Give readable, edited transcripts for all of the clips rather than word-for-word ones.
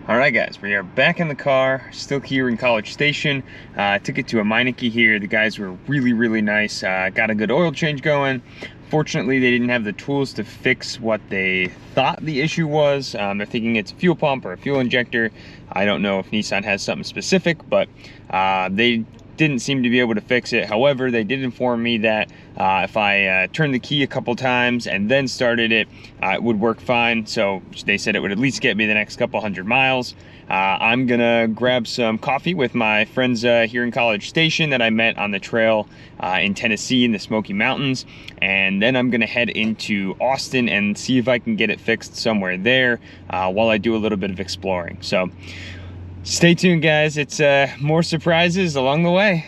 All right, guys, we are back in the car, still here in College Station. Took it to a Meineke here. The guys were really nice. Got a good oil change going. Fortunately, they didn't have the tools to fix what they thought the issue was. They're thinking it's a fuel pump or a fuel injector. I don't know if Nissan has something specific, but they didn't seem to be able to fix it. However, they did inform me that if I turned the key a couple times and then started it, it would work fine. So they said it would at least get me the next couple hundred miles. I'm gonna grab some coffee with my friends here in College Station that I met on the trail in Tennessee in the Smoky Mountains, and then I'm gonna head into Austin and see if I can get it fixed somewhere there while I do a little bit of exploring. So stay tuned, guys. It's more surprises along the way.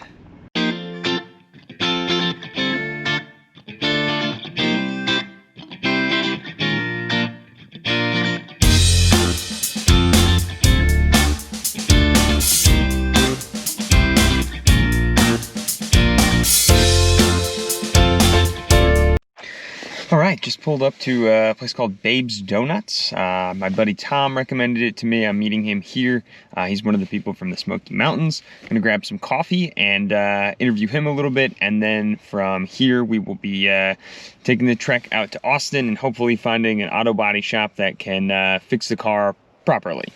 All right, just pulled up to a place called Babe's Donuts. My buddy Tom recommended it to me. I'm meeting him here. He's one of the people from the Smoky Mountains. I'm gonna grab some coffee and interview him a little bit. And then from here, we will be taking the trek out to Austin and hopefully finding an auto body shop that can fix the car properly.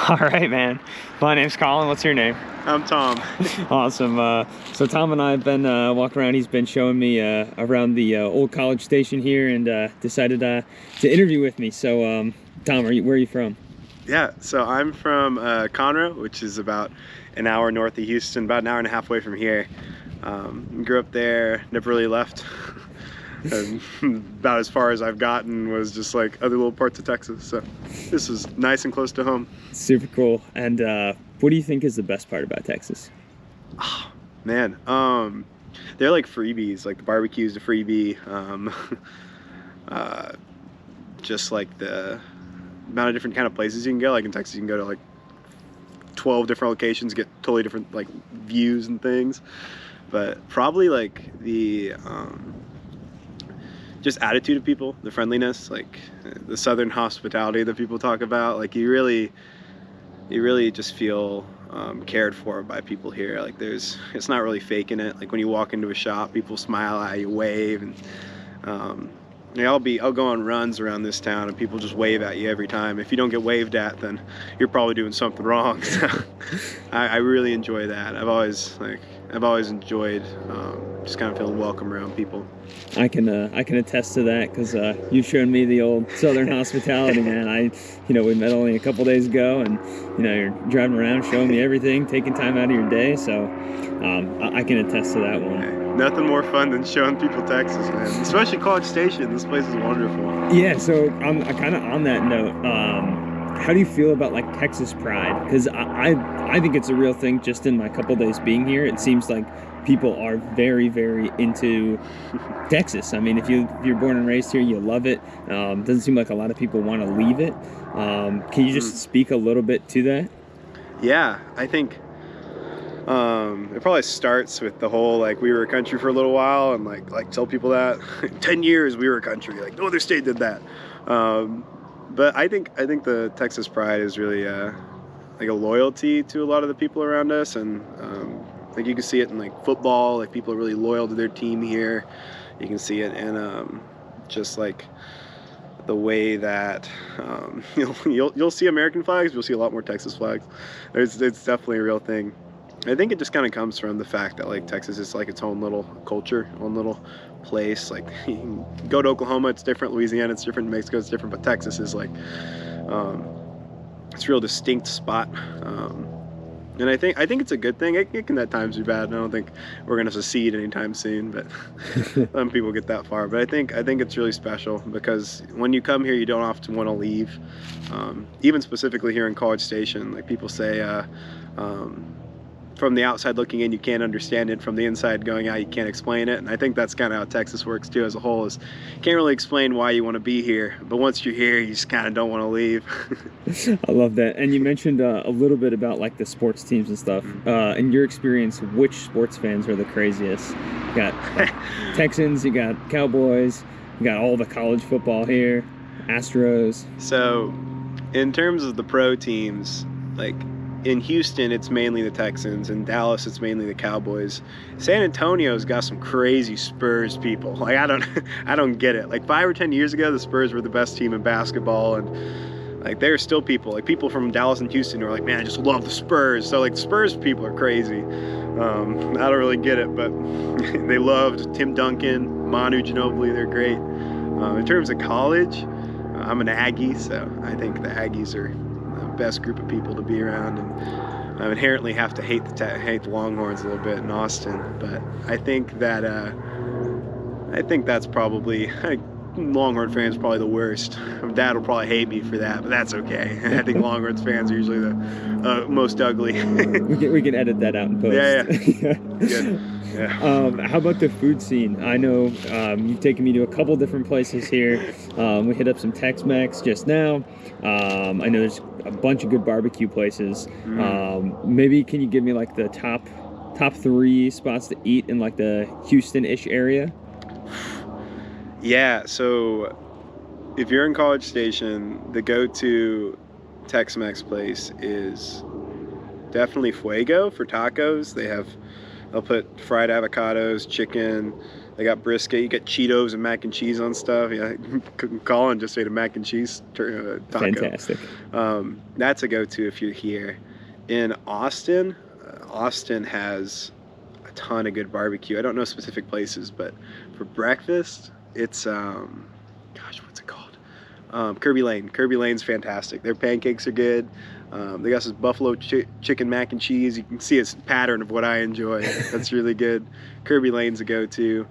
All right, man. My name's Colin. What's your name? I'm Tom. Awesome. So Tom and I have been walking around. He's been showing me around the old College Station here and decided to interview with me. So Tom, where are you from? Yeah, so I'm from Conroe, which is about an hour north of Houston, about an hour and a half away from here. Grew up there, never really left. And about as far as I've gotten was just like other little parts of Texas. So this is nice and close to home. Super cool. And what do you think is the best part about Texas? Oh, man, they're like freebies. Like the barbecue's a freebie. Just like the amount of different kind of places you can go. Like in Texas, you can go to like 12 different locations, get totally different like views and things. But probably like the just attitude of people, the friendliness, like the southern hospitality that people talk about. Like you really just feel cared for by people here. Like it's not really faking it. Like when you walk into a shop, people smile at you, wave, and I'll go on runs around this town and people just wave at you every time. If you don't get waved at, then you're probably doing something wrong. So I really enjoy that. I've always enjoyed just kind of feeling welcome around people. I can attest to that because you've shown me the old Southern hospitality, man. We met only a couple days ago, and you're driving around showing me everything, taking time out of your day. So I can attest to that one. Nothing more fun than showing people Texas, man. Especially College Station. This place is wonderful. Yeah. So I'm kind of on that note. how do you feel about like Texas pride? Because I think it's a real thing. Just in my couple days being here, it seems like people are very, very into Texas. I mean, if you're born and raised here, you love it. Doesn't seem like a lot of people want to leave it. Can you just speak a little bit to that? Yeah, I think it probably starts with the whole like we were a country for a little while, and like tell people that 10 years we were a country, like no other state did that. But I think the Texas pride is really like a loyalty to a lot of the people around us, and like you can see it in like football, like people are really loyal to their team here. You can see it in just like the way that you'll see American flags, you'll see a lot more Texas flags. It's definitely a real thing. I think it just kind of comes from the fact that like Texas is like its own little culture, own little place. Like you can go to Oklahoma, it's different. Louisiana, it's different. Mexico, it's different. But Texas is like it's a real distinct spot. And I think it's a good thing. It can at times be bad. I don't think we're gonna secede anytime soon, but some people get that far. But I think it's really special because when you come here, you don't often want to leave. Even specifically here in College Station, like people say, from the outside looking in, you can't understand it. From the inside going out, you can't explain it. And I think that's kind of how Texas works too, as a whole. Is you can't really explain why you want to be here, but once you're here, you just kind of don't want to leave. I love that. And you mentioned a little bit about like the sports teams and stuff. In your experience, which sports fans are the craziest? You got Texans, you got Cowboys, you got all the college football here, Astros. So, in terms of the pro teams, like in Houston, it's mainly the Texans. In Dallas, it's mainly the Cowboys. San Antonio's got some crazy Spurs people. Like I don't get it. Like 5 or 10 years ago, the Spurs were the best team in basketball, and like there are still people, like people from Dallas and Houston, who are like, man, I just love the Spurs. So like the Spurs people are crazy. I don't really get it, but they loved Tim Duncan, Manu Ginobili. They're great. In terms of college, I'm an Aggie, so I think the Aggies are best group of people to be around, and I inherently have to hate the Longhorns a little bit in Austin, but I think that's probably Longhorn fans are probably the worst. Dad will probably hate me for that, but that's okay. I think Longhorns fans are usually the most ugly. we can edit that out in post. Yeah. Good. Yeah. How about the food scene? I know you've taken me to a couple different places here. We hit up some Tex-Mex just now. I know there's a bunch of good barbecue places. Maybe can you give me like the top 3 spots to eat in like the Houston-ish area? Yeah, so if you're in College Station, the go-to Tex-Mex place is definitely Fuego for tacos. They'll put fried avocados, chicken. They got brisket. You get Cheetos and mac and cheese on stuff. Yeah, Colin just ate a mac and cheese taco. Fantastic. That's a go-to if you're here. In Austin, Austin has a ton of good barbecue. I don't know specific places, but for breakfast, it's what's it called? Kirby Lane. Kirby Lane's fantastic. Their pancakes are good. They got this buffalo chicken mac and cheese. You can see it's a pattern of what I enjoy. That's really good. Kirby Lane's a go-to.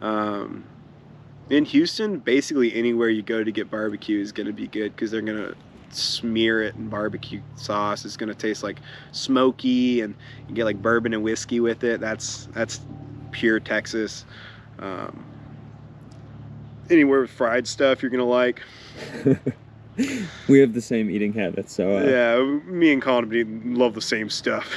In Houston, basically anywhere you go to get barbecue is going to be good because they're going to smear it in barbecue sauce. It's going to taste like smoky, and you get like bourbon and whiskey with it. That's pure Texas. Anywhere with fried stuff you're going to like. We have the same eating habits, so yeah, me and Colin love the same stuff.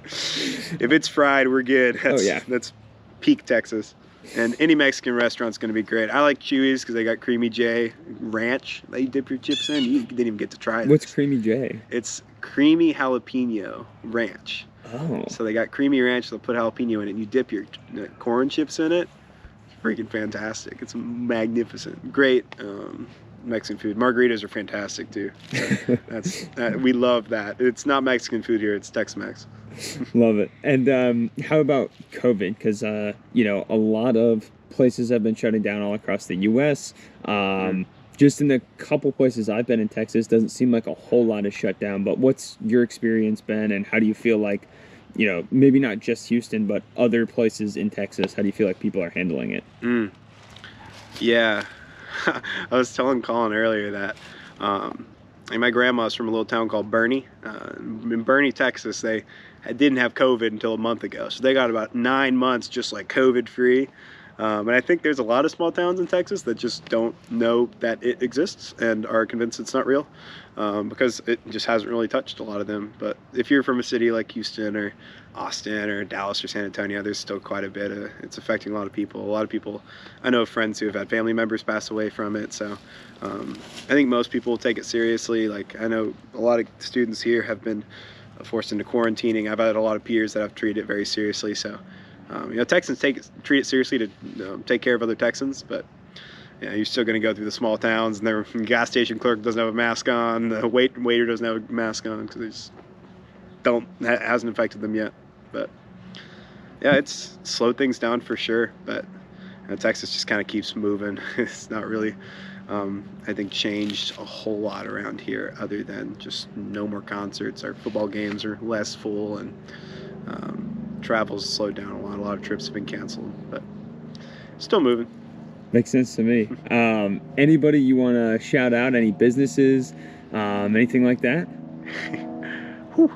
If it's fried, we're good. That's peak Texas. And any Mexican restaurant's going to be great. I like Chuy's because they got Creamy J ranch that you dip your chips in. You didn't even get to try it. What's Creamy J? It's creamy jalapeno ranch. Oh. So they got creamy ranch, they'll put jalapeno in it, and you dip your corn chips in it. It's freaking fantastic. It's magnificent. Great Mexican food. Margaritas are fantastic too. So we love that. It's not Mexican food here, it's Tex-Mex. Love it. And how about COVID? Because a lot of places have been shutting down all across the U.S. Just in the couple places I've been in Texas, doesn't seem like a whole lot is shut down. But what's your experience been, and how do you feel like, maybe not just Houston, but other places in Texas, how do you feel like people are handling it? Yeah. I was telling Colin earlier that And my grandma's from a little town called Bernie. In Bernie, Texas, they didn't have COVID until a month ago. So they got about 9 months just like COVID free. And I think there's a lot of small towns in Texas that just don't know that it exists and are convinced it's not real, because it just hasn't really touched a lot of them. But if you're from a city like Houston or Austin or Dallas or San Antonio, there's still quite a bit. It's affecting a lot of people. A lot of people, I know friends who have had family members pass away from it. So I think most people will take it seriously. Like, I know a lot of students here have been forced into quarantining. I've had a lot of peers that have treated it very seriously. So Texans treat it seriously to take care of other Texans, but you're still going to go through the small towns, and their gas station clerk doesn't have a mask on, the waiter doesn't have a mask on, because they just hasn't affected them yet. But yeah, it's slowed things down for sure, but Texas just kind of keeps moving. It's not really, I think, changed a whole lot around here, other than just no more concerts. Our football games are less full, and travel's slowed down a lot. A lot of trips have been canceled, but still moving. Makes sense to me. Anybody you want to shout out? Any businesses? Anything like that? Whew.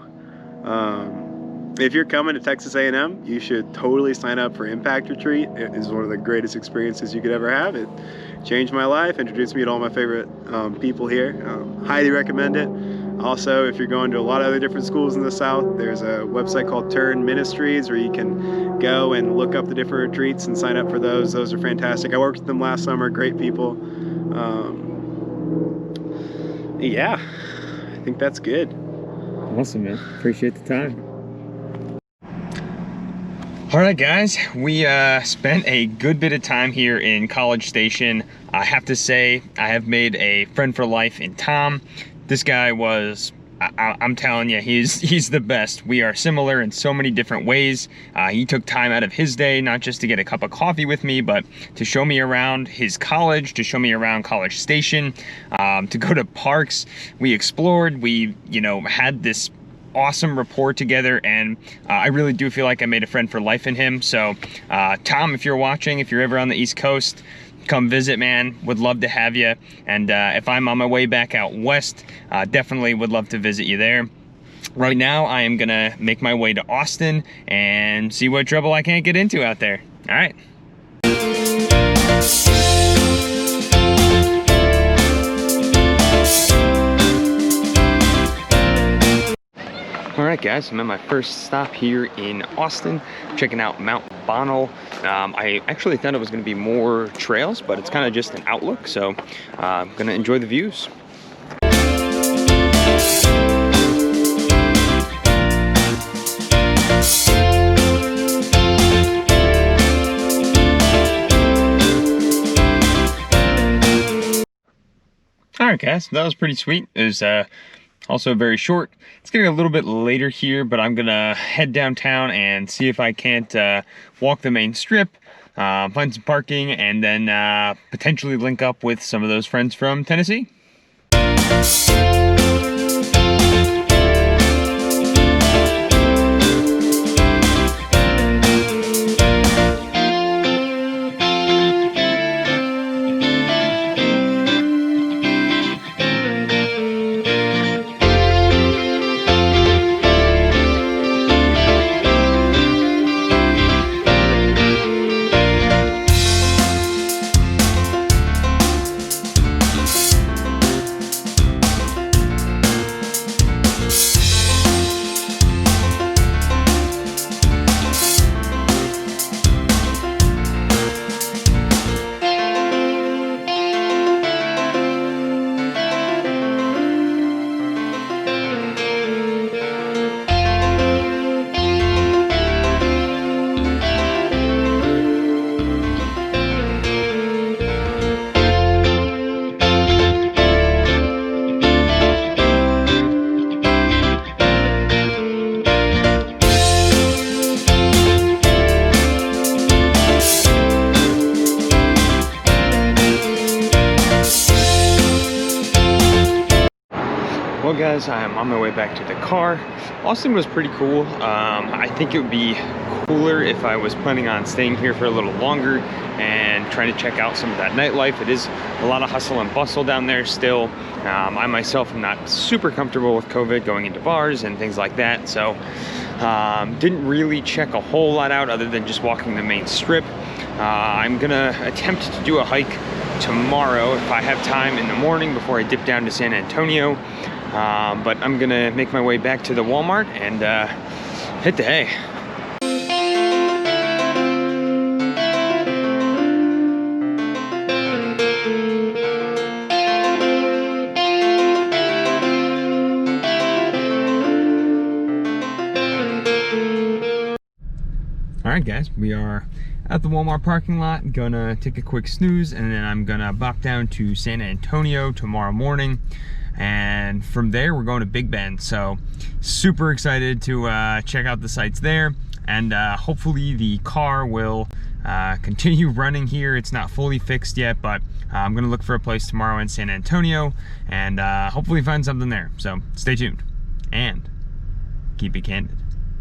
If you're coming to Texas A&M, you should totally sign up for Impact Retreat. It is one of the greatest experiences you could ever have. It changed my life, introduced me to all my favorite people here. Highly recommend it. Also, if you're going to a lot of other different schools in the South, there's a website called Turn Ministries where you can go and look up the different retreats and sign up for those. Those are fantastic. I worked with them last summer. Great people. Yeah, I think that's good. Awesome, man. Appreciate the time. All right, guys, we spent a good bit of time here in College Station. I have to say, I have made a friend for life in Tom. This guy was, I'm telling you, he's the best. We are similar in so many different ways. He took time out of his day, not just to get a cup of coffee with me, but to show me around his college, to show me around College Station, to go to parks. We explored, we, had this awesome rapport together, and I really do feel like I made a friend for life in him. So Tom, if you're watching, if you're ever on the East Coast, come visit, man. Would love to have you. And if I'm on my way back out west, definitely would love to visit you there. Right now, I am gonna make my way to Austin and see what trouble I can't get into out there. All right. All right, guys, I'm at my first stop here in Austin, checking out Mount Bonnell. I actually thought it was going to be more trails, but it's kind of just an outlook, so I'm going to enjoy the views. All right, guys, that was pretty sweet. It was also very short. It's getting a little bit later here, but I'm gonna head downtown and see if I can't walk the main strip, find some parking, and then potentially link up with some of those friends from Tennessee. Well, guys, I am on my way back to the car. Austin was pretty cool. I think it would be cooler if I was planning on staying here for a little longer and trying to check out some of that nightlife. It is a lot of hustle and bustle down there still. I myself am not super comfortable with COVID going into bars and things like that, so didn't really check a whole lot out other than just walking the main strip. I'm gonna attempt to do a hike tomorrow if I have time in the morning before I dip down to San Antonio, but I'm gonna make my way back to the Walmart and hit the hay. All right, guys, we are at the Walmart parking lot, gonna take a quick snooze, and then I'm gonna bop down to San Antonio tomorrow morning, and from there we're going to Big Bend. So super excited to check out the sights there, and hopefully the car will continue running here. It's not fully fixed yet, but I'm gonna look for a place tomorrow in San Antonio and hopefully find something there. So stay tuned and keep it candid.